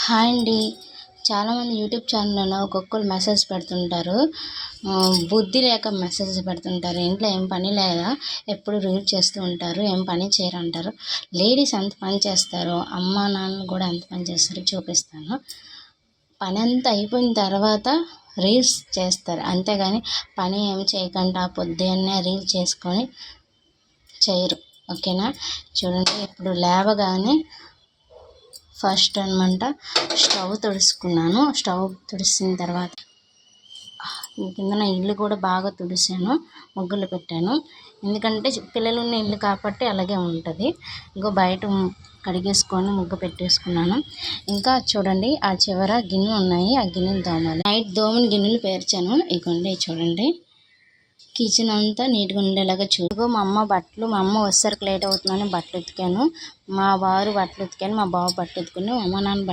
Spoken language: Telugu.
హాయ్ అండి. చాలామంది యూట్యూబ్ ఛానల్లో ఒక్కొక్కరు మెసేజ్ పెడుతుంటారు. బుద్ధి లేక మెసేజ్ పెడుతుంటారు. ఇంట్లో ఏం పని లేదా, ఎప్పుడు రీల్ చేస్తూ ఉంటారు, ఏం పని చేయరంటారు. లేడీస్ ఎంత పని చేస్తారో అమ్మ నాన్న కూడా ఎంత పని చేస్తారో చూపిస్తాను. పని అంతా అయిపోయిన తర్వాత రీల్స్ చేస్తారు, అంతేగాని పని ఏం చేయకుండా పొద్దున్నే రీల్ చేసుకొని చేయరు. ఓకేనా? చూడండి, ఇప్పుడు లేవగానే ఫస్ట్ అనమాట స్టవ్ తుడుచుకున్నాను. స్టవ్ తుడిసిన తర్వాత కిందన ఇల్లు కూడా బాగా తుడిసాను, ముగ్గులు పెట్టాను. ఎందుకంటే పిల్లలు ఉన్న ఇల్లు కాబట్టి అలాగే ఉంటుంది. ఇంకో బయట కడిగేసుకొని ముగ్గు పెట్టేసుకున్నాను. ఇంకా చూడండి, ఆ చివర గిన్నెలు ఉన్నాయి, ఆ గిన్నెలు తోమాలి. నైట్ దోమని గిన్నెలు పేర్చాను. ఇగోండి చూడండి, కిచెన్ అంతా నీట్గా ఉండేలాగా చూసుకో. మా అమ్మ వచ్చేసరికి లేట్ అవుతుందని బట్టలు ఉతికాను. మా వారు బట్టలు ఉతికాను, మా బావ బట్టలు ఉతుకుని, మా అమ్మ నాన్న